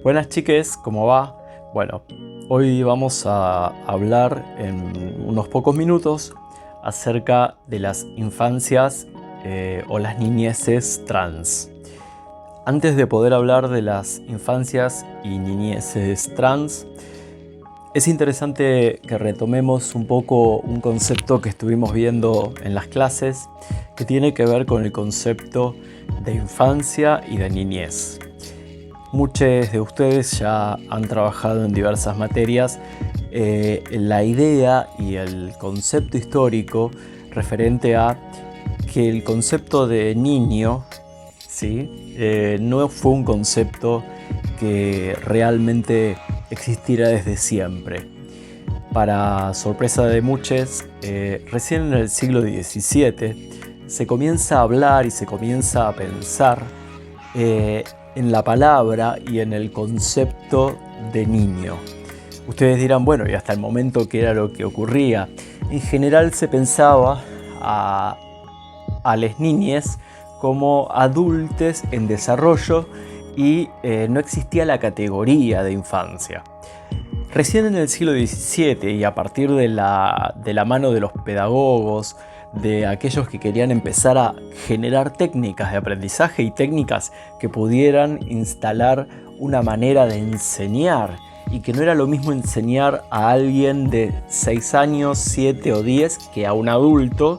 Buenas chiques, ¿cómo va? Bueno, hoy vamos a hablar en unos pocos minutos acerca de las infancias o las niñeces trans. Antes de poder hablar de las infancias y niñeces trans, es interesante que retomemos un poco un concepto que estuvimos viendo en las clases que tiene que ver con el concepto de infancia y de niñez. Muchos de ustedes ya han trabajado en diversas materias la idea y el concepto histórico referente a que el concepto de niño, ¿sí? No fue un concepto que realmente existiera desde siempre. Para sorpresa de muchos, recién en el siglo XVII se comienza a hablar y se comienza a pensar en la palabra y en el concepto de niño. Ustedes dirán, bueno, y hasta el momento, ¿qué era lo que ocurría? En general se pensaba a las niñas como adultos en desarrollo y no existía la categoría de infancia. Recién en el siglo XVII y a partir de la mano de los pedagogos, de aquellos que querían empezar a generar técnicas de aprendizaje y técnicas que pudieran instalar una manera de enseñar y que no era lo mismo enseñar a alguien de 6 años, 7 o 10 que a un adulto,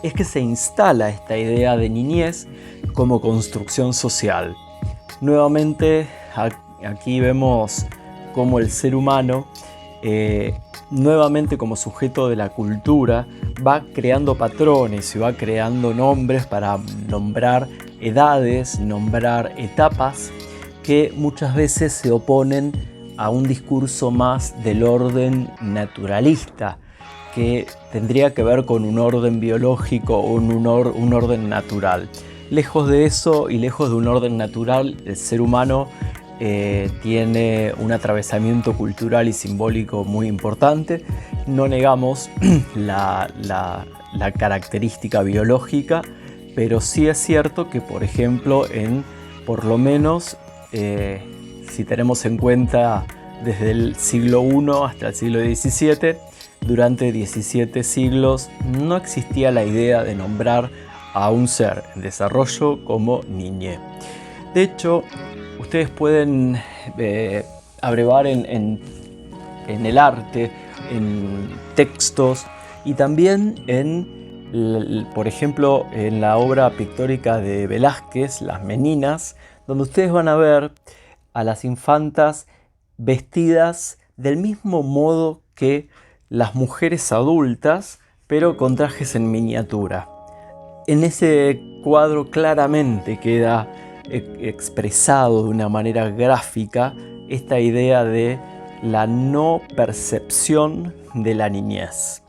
es que se instala esta idea de niñez como construcción social. Nuevamente aquí vemos cómo el ser humano nuevamente como sujeto de la cultura va creando patrones y va creando nombres para nombrar edades, nombrar etapas que muchas veces se oponen a un discurso más del orden naturalista, que tendría que ver con un orden biológico o un orden natural. Lejos de eso y lejos de un orden natural, el ser humano tiene un atravesamiento cultural y simbólico muy importante. No negamos la característica biológica, pero sí es cierto que, por ejemplo, por lo menos, si tenemos en cuenta desde el siglo I hasta el siglo XVII, durante 17 siglos no existía la idea de nombrar a un ser en desarrollo como niñe. De hecho, ustedes pueden abrevar en el arte, en textos y también por ejemplo, en la obra pictórica de Velázquez, Las Meninas, donde ustedes van a ver a las infantas vestidas del mismo modo que las mujeres adultas, pero con trajes en miniatura. En ese cuadro claramente queda expresado de una manera gráfica esta idea de la no percepción de la niñez.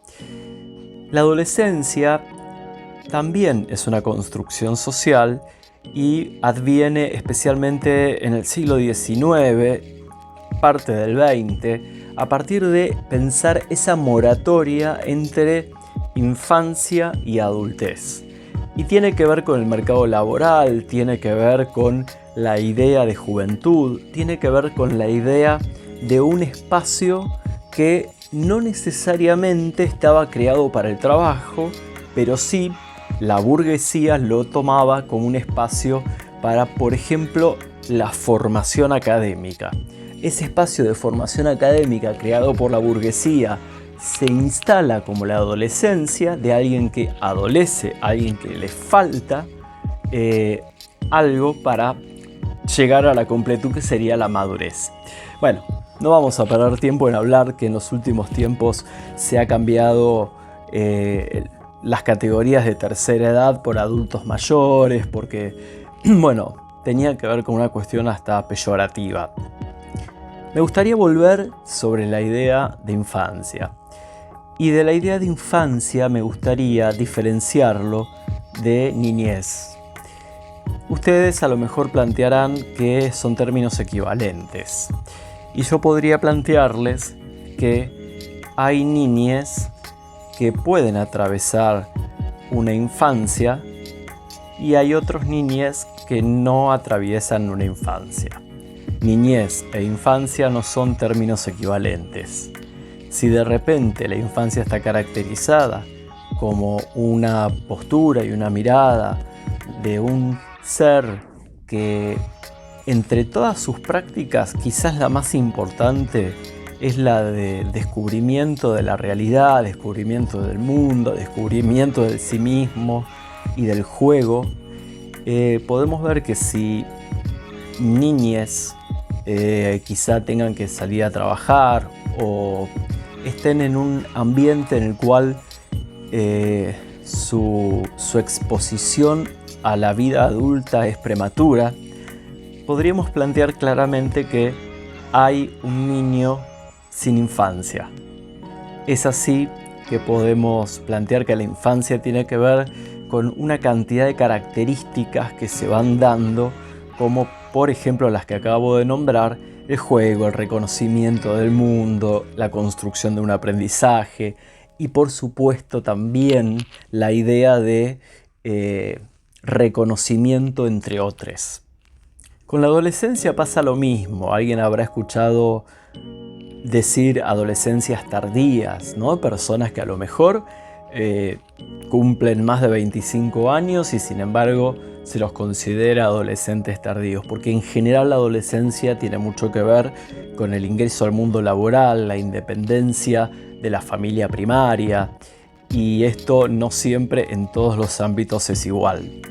La adolescencia también es una construcción social y adviene especialmente en el siglo XIX, parte del XX, a partir de pensar esa moratoria entre infancia y adultez. Y tiene que ver con el mercado laboral, tiene que ver con la idea de juventud, tiene que ver con la idea de un espacio que no necesariamente estaba creado para el trabajo, pero sí la burguesía lo tomaba como un espacio para, por ejemplo, la formación académica. Ese espacio de formación académica creado por la burguesía se instala como la adolescencia de alguien que adolece, alguien que le falta algo para llegar a la completud que sería la madurez. Bueno, no vamos a perder tiempo en hablar que en los últimos tiempos se ha cambiado las categorías de tercera edad por adultos mayores, porque, bueno, tenía que ver con una cuestión hasta peyorativa. Me gustaría volver sobre la idea de infancia. Y de la idea de infancia me gustaría diferenciarlo de niñez. Ustedes a lo mejor plantearán que son términos equivalentes. Y yo podría plantearles que hay niñez que pueden atravesar una infancia y hay otros niñes que no atraviesan una infancia. niñez e infancia no son términos equivalentes. Si de repente la infancia está caracterizada como una postura y una mirada de un ser que entre todas sus prácticas quizás la más importante es la de descubrimiento de la realidad, descubrimiento del mundo, descubrimiento de sí mismo y del juego, podemos ver que si niñes quizá tengan que salir a trabajar o estén en un ambiente en el cual su exposición a la vida adulta es prematura, podríamos plantear claramente que hay un niño sin infancia. Es así que podemos plantear que la infancia tiene que ver con una cantidad de características que se van dando, como por ejemplo las que acabo de nombrar: el juego, el reconocimiento del mundo, la construcción de un aprendizaje y por supuesto también la idea de reconocimiento entre otros. Con la adolescencia pasa lo mismo. Alguien habrá escuchado decir adolescencias tardías, ¿no? Personas que a lo mejor cumplen más de 25 años y sin embargo se los considera adolescentes tardíos, porque en general la adolescencia tiene mucho que ver con el ingreso al mundo laboral, la independencia de la familia primaria, y esto no siempre en todos los ámbitos es igual.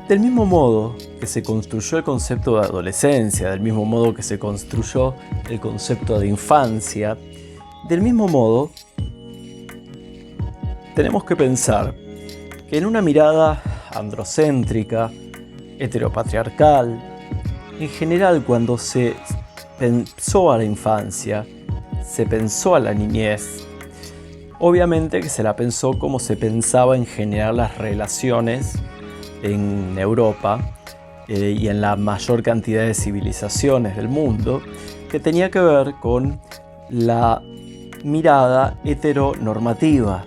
Del mismo modo que se construyó el concepto de adolescencia, del mismo modo que se construyó el concepto de infancia, del mismo modo tenemos que pensar que en una mirada androcéntrica, heteropatriarcal, en general cuando se pensó a la infancia, se pensó a la niñez, obviamente que se la pensó como se pensaba en general las relaciones en Europa y en la mayor cantidad de civilizaciones del mundo, que tenía que ver con la mirada heteronormativa,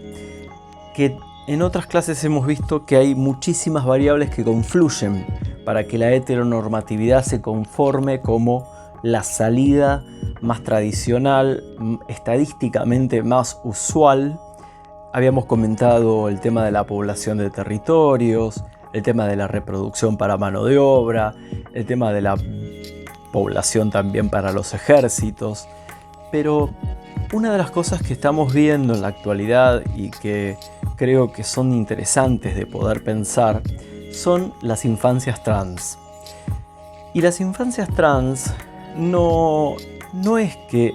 que en otras clases hemos visto que hay muchísimas variables que confluyen para que la heteronormatividad se conforme como la salida más tradicional, estadísticamente más usual. Habíamos comentado el tema de la población de territorios, el tema de la reproducción para mano de obra, el tema de la población también para los ejércitos. Pero una de las cosas que estamos viendo en la actualidad y que creo que son interesantes de poder pensar son las infancias trans. Y las infancias trans no es que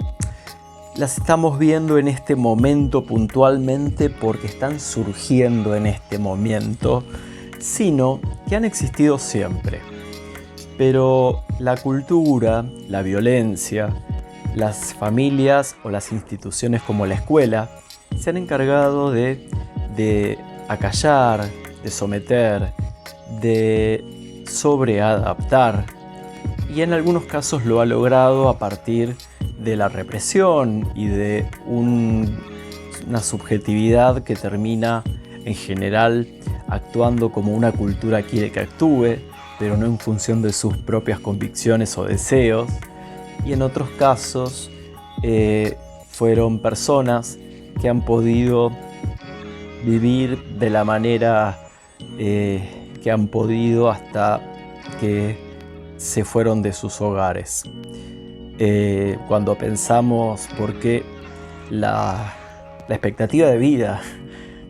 las estamos viendo en este momento puntualmente porque están surgiendo en este momento, sino que han existido siempre. Pero la cultura, la violencia, las familias o las instituciones como la escuela se han encargado de acallar, de someter, de sobreadaptar, y en algunos casos lo ha logrado a partir de la represión y de una subjetividad que termina en general actuando como una cultura quiere que actúe, pero no en función de sus propias convicciones o deseos. Y en otros casos fueron personas que han podido vivir de la manera que han podido hasta que se fueron de sus hogares. Cuando pensamos por qué la expectativa de vida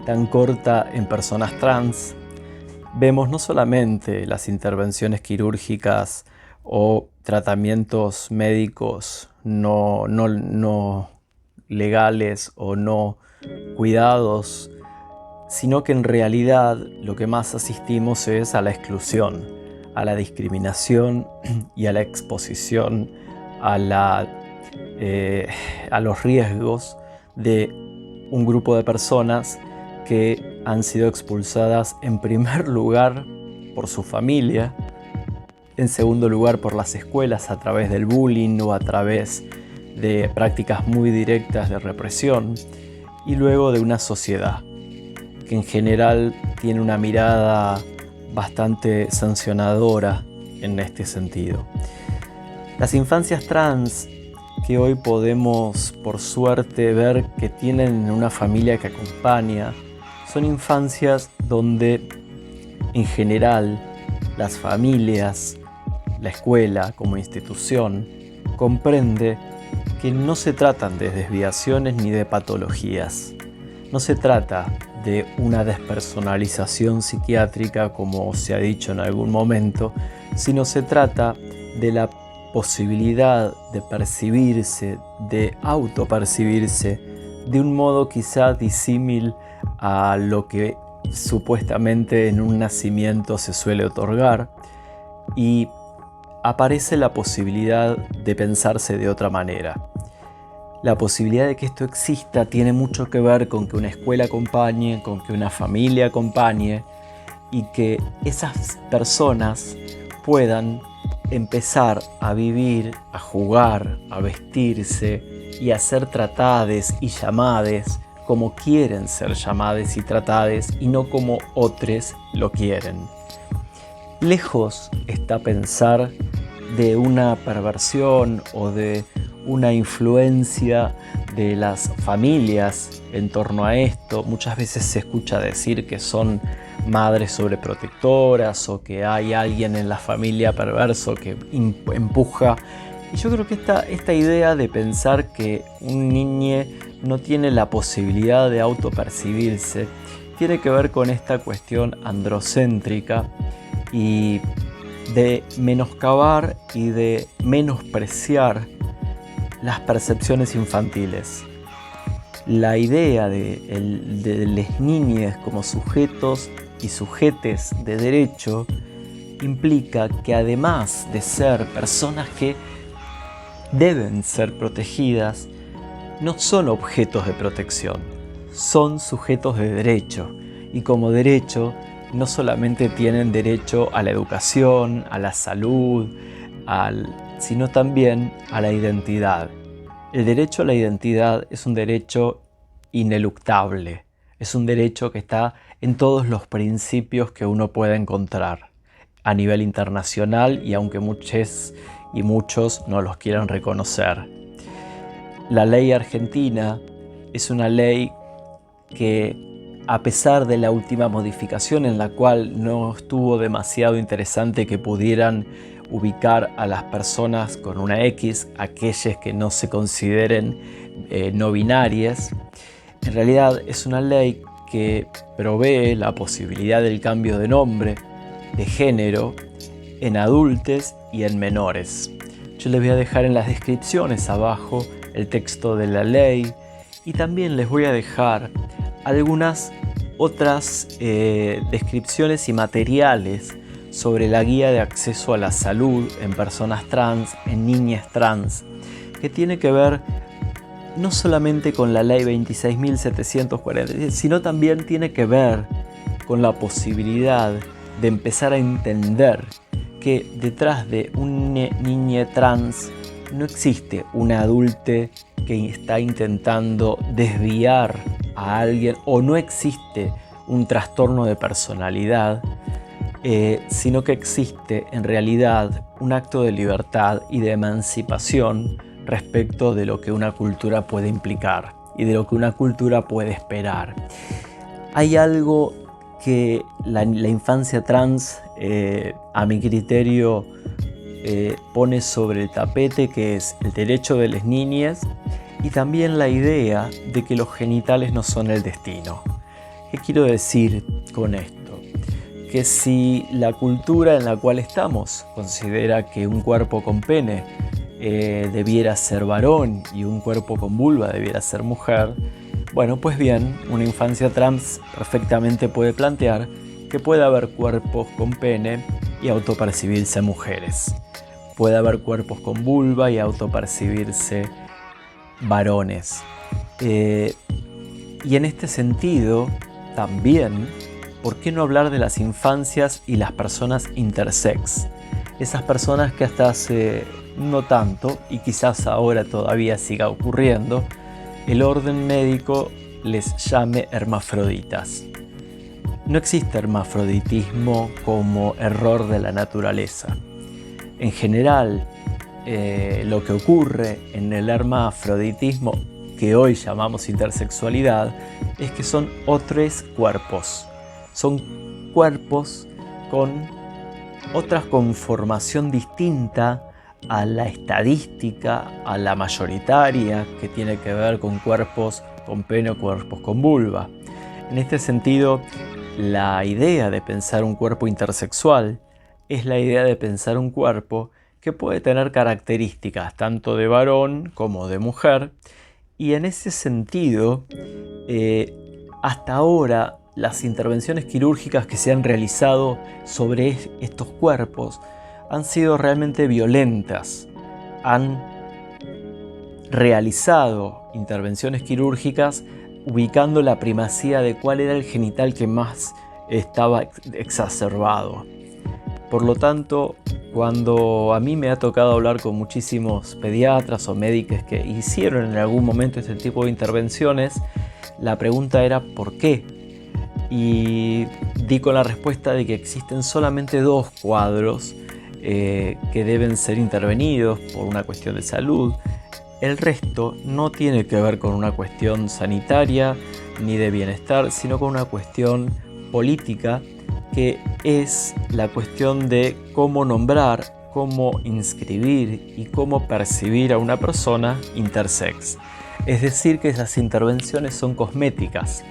tan corta en personas trans, vemos no solamente las intervenciones quirúrgicas o tratamientos médicos no legales o no cuidados, sino que en realidad lo que más asistimos es a la exclusión, a la discriminación y a la exposición a los riesgos de un grupo de personas que han sido expulsadas en primer lugar por su familia, en segundo lugar por las escuelas a través del bullying o a través de prácticas muy directas de represión, y luego de una sociedad que en general tiene una mirada bastante sancionadora en este sentido. Las infancias trans que hoy podemos, por suerte, ver que tienen una familia que acompaña, son infancias donde, en general, las familias, la escuela como institución, comprende que no se tratan de desviaciones ni de patologías. No se trata de una despersonalización psiquiátrica, como se ha dicho en algún momento, sino se trata de la posibilidad de percibirse, de autopercibirse, de un modo quizá disímil a lo que supuestamente en un nacimiento se suele otorgar, y aparece la posibilidad de pensarse de otra manera. La posibilidad de que esto exista tiene mucho que ver con que una escuela acompañe, con que una familia acompañe, y que esas personas puedan empezar a vivir, a jugar, a vestirse y a ser tratadas y llamadas como quieren ser llamadas y tratadas, y no como otros lo quieren. Lejos está pensar de una perversión o de una influencia de las familias en torno a esto. Muchas veces se escucha decir que son madres sobreprotectoras o que hay alguien en la familia perverso que empuja. Y yo creo que esta idea de pensar que un niño no tiene la posibilidad de autopercibirse tiene que ver con esta cuestión androcéntrica y de menoscabar y de menospreciar las percepciones infantiles. La idea de las niñas como sujetos y sujetes de derecho implica que, además de ser personas que deben ser protegidas, no son objetos de protección, son sujetos de derecho, y como derecho no solamente tienen derecho a la educación, a la salud, sino también a la identidad. El derecho a la identidad es un derecho ineluctable, es un derecho que está en todos los principios que uno puede encontrar a nivel internacional, y aunque muchos y muchos no los quieran reconocer. La ley argentina es una ley que, a pesar de la última modificación en la cual no estuvo demasiado interesante que pudieran ubicar a las personas con una X, aquellas que no se consideren no binarias, en realidad es una ley que provee la posibilidad del cambio de nombre, de género, en adultos y en menores. Yo les voy a dejar en las descripciones abajo el texto de la ley, y también les voy a dejar algunas otras descripciones y materiales sobre la guía de acceso a la salud en personas trans, en niñas trans, que tiene que ver no solamente con la ley 26.740, sino también tiene que ver con la posibilidad de empezar a entender que detrás de una niña trans no existe un adulte que está intentando desviar a alguien, o no existe un trastorno de personalidad, sino que existe en realidad un acto de libertad y de emancipación respecto de lo que una cultura puede implicar y de lo que una cultura puede esperar. Hay algo que la infancia trans, a mi criterio, pone sobre el tapete, que es el derecho de las niñas y también la idea de que los genitales no son el destino. ¿Qué quiero decir con esto? Que si la cultura en la cual estamos considera que un cuerpo con pene debiera ser varón y un cuerpo con vulva debiera ser mujer, bueno, pues bien, una infancia trans perfectamente puede plantear que puede haber cuerpos con pene y autopercibirse mujeres. Puede haber cuerpos con vulva y autopercibirse varones. Y en este sentido, también, ¿por qué no hablar de las infancias y las personas intersex? Esas personas que hasta hace no tanto, y quizás ahora todavía siga ocurriendo, el orden médico les llame hermafroditas. No existe hermafroditismo como error de la naturaleza. En general, lo que ocurre en el hermafroditismo, que hoy llamamos intersexualidad, es que son otros cuerpos. Son cuerpos con otra conformación distinta a la estadística, a la mayoritaria, que tiene que ver con cuerpos con pene o cuerpos con vulva. En este sentido, la idea de pensar un cuerpo intersexual es la idea de pensar un cuerpo que puede tener características tanto de varón como de mujer, y en ese sentido, hasta ahora las intervenciones quirúrgicas que se han realizado sobre estos cuerpos han sido realmente violentas. Han realizado intervenciones quirúrgicas ubicando la primacía de cuál era el genital que más estaba exacerbado. Por lo tanto, cuando a mí me ha tocado hablar con muchísimos pediatras o médicos que hicieron en algún momento este tipo de intervenciones, la pregunta era ¿por qué? Y di con la respuesta de que existen solamente 2 cuadros que deben ser intervenidos por una cuestión de salud. El resto no tiene que ver con una cuestión sanitaria ni de bienestar, sino con una cuestión política, que es la cuestión de cómo nombrar, cómo inscribir y cómo percibir a una persona intersex. Es decir, que esas intervenciones son cosméticas.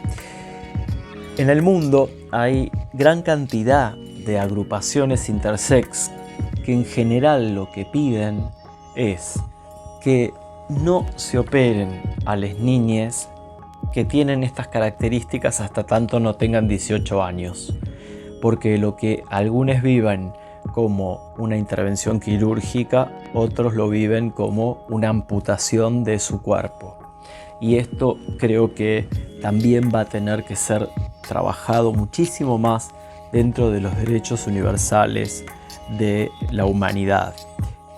En el mundo hay gran cantidad de agrupaciones intersex que en general lo que piden es que no se operen a las niñas que tienen estas características hasta tanto no tengan 18 años. Porque lo que algunos viven como una intervención quirúrgica, otros lo viven como una amputación de su cuerpo. Y esto creo que también va a tener que ser trabajado muchísimo más dentro de los derechos universales de la humanidad,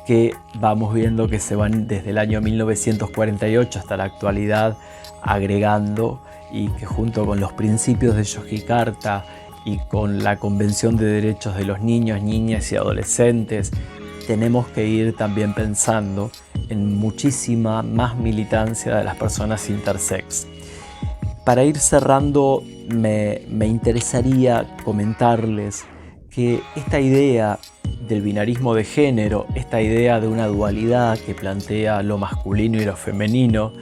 que vamos viendo que se van desde el año 1948 hasta la actualidad agregando, y que junto con los principios de Yogyakarta y con la Convención de Derechos de los Niños, Niñas y Adolescentes, tenemos que ir también pensando en muchísima más militancia de las personas intersex. Para ir cerrando, me interesaría comentarles que esta idea del binarismo de género, esta idea de una dualidad que plantea lo masculino y lo femenino,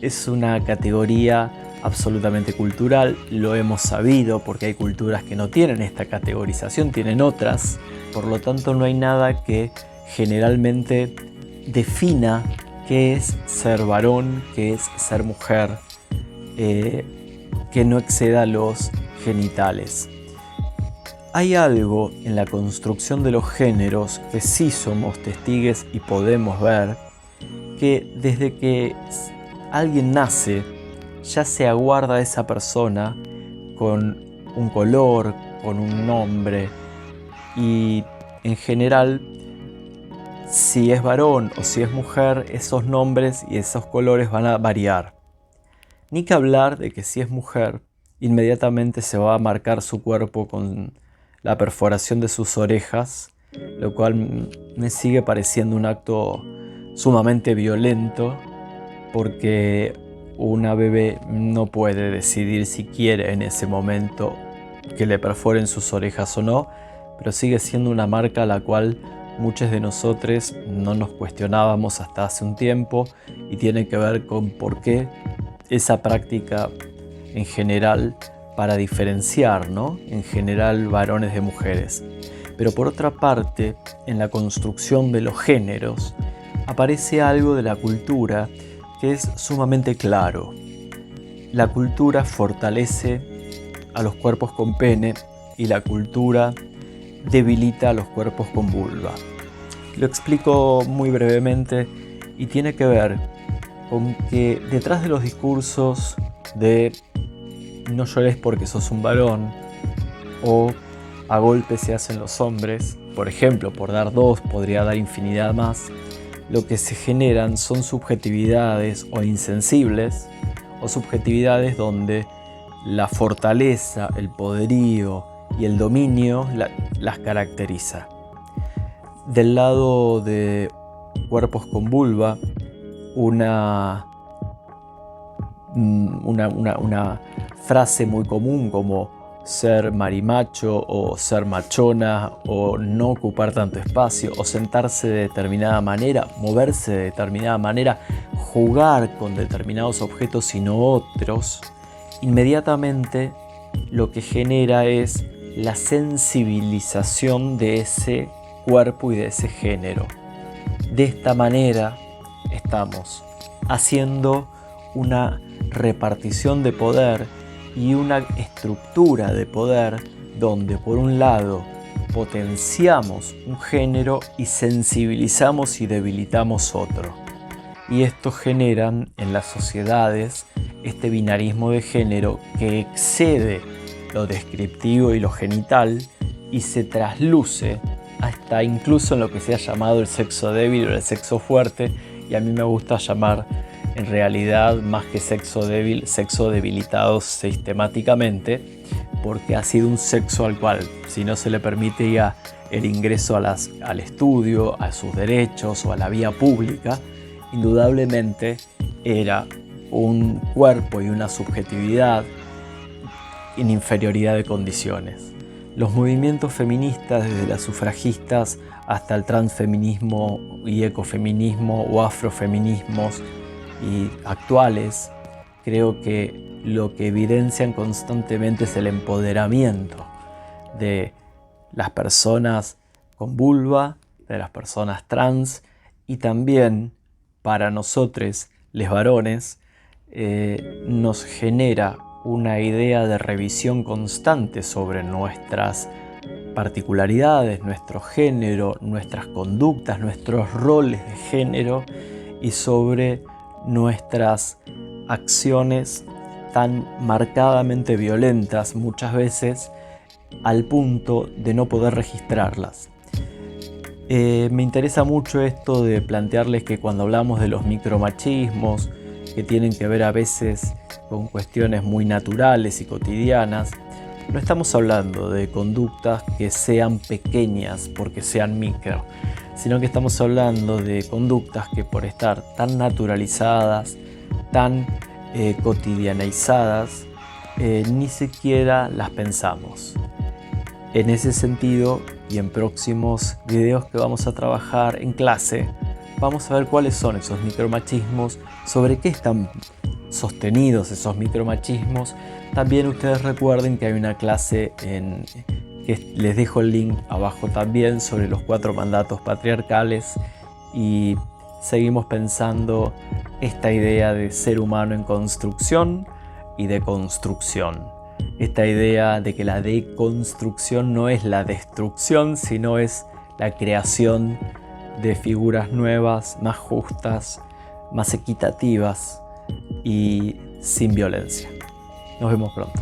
es una categoría absolutamente cultural. Lo hemos sabido porque hay culturas que no tienen esta categorización, tienen otras. Por lo tanto, no hay nada que generalmente defina qué es ser varón, qué es ser mujer, que no exceda los genitales. Hay algo en la construcción de los géneros que sí somos testigos y podemos ver, que desde que alguien nace ya se aguarda a esa persona con un color, con un nombre, y en general, si es varón o si es mujer, esos nombres y esos colores van a variar. Ni que hablar de que si es mujer, inmediatamente se va a marcar su cuerpo con la perforación de sus orejas, lo cual me sigue pareciendo un acto sumamente violento, porque una bebé no puede decidir si quiere en ese momento que le perforen sus orejas o no, pero sigue siendo una marca a la cual muchos de nosotros no nos cuestionábamos hasta hace un tiempo, y tiene que ver con por qué esa práctica en general para diferenciar, ¿no? En general varones de mujeres. Pero por otra parte, en la construcción de los géneros aparece algo de la cultura que es sumamente claro. La cultura fortalece a los cuerpos con pene y la cultura debilita a los cuerpos con vulva. Lo explico muy brevemente y tiene que ver con que detrás de los discursos de no llores porque sos un varón o a golpes se hacen los hombres, por ejemplo, por dar 2, podría dar infinidad más, lo que se generan son subjetividades o insensibles, o subjetividades donde la fortaleza, el poderío y el dominio las caracteriza. Del lado de cuerpos con vulva una frase muy común como ser marimacho o ser machona o no ocupar tanto espacio o sentarse de determinada manera, moverse de determinada manera, jugar con determinados objetos y no otros, inmediatamente lo que genera es la sensibilización de ese cuerpo y de ese género. De esta manera estamos haciendo una repartición de poder y una estructura de poder donde por un lado potenciamos un género y sensibilizamos y debilitamos otro. Y esto genera en las sociedades este binarismo de género que excede lo descriptivo y lo genital y se trasluce hasta incluso en lo que se ha llamado el sexo débil o el sexo fuerte, y a mí me gusta llamar en realidad más que sexo débil, sexo debilitado sistemáticamente, porque ha sido un sexo al cual, si no se le permite ya el ingreso al estudio, a sus derechos o a la vía pública, indudablemente era un cuerpo y una subjetividad en inferioridad de condiciones. Los movimientos feministas, desde las sufragistas hasta el transfeminismo y ecofeminismo o afrofeminismos y actuales, creo que lo que evidencian constantemente es el empoderamiento de las personas con vulva, de las personas trans, y también para nosotros, les varones, nos genera una idea de revisión constante sobre nuestras particularidades, nuestro género, nuestras conductas, nuestros roles de género y sobre nuestras acciones tan marcadamente violentas muchas veces al punto de no poder registrarlas. Me interesa mucho esto de plantearles que cuando hablamos de los micromachismos, que tienen que ver a veces con cuestiones muy naturales y cotidianas, no estamos hablando de conductas que sean pequeñas porque sean micro, sino que estamos hablando de conductas que por estar tan naturalizadas, tan cotidianizadas, ni siquiera las pensamos. En ese sentido, y en próximos videos que vamos a trabajar en clase, vamos a ver cuáles son esos micromachismos, sobre qué están sostenidos esos micromachismos. También ustedes recuerden que hay una clase que les dejo el link abajo también sobre los 4 mandatos patriarcales, y seguimos pensando esta idea de ser humano en construcción y de construcción. Esta idea de que la deconstrucción no es la destrucción, sino es la creación de figuras nuevas, más justas, más equitativas y sin violencia. Nos vemos pronto.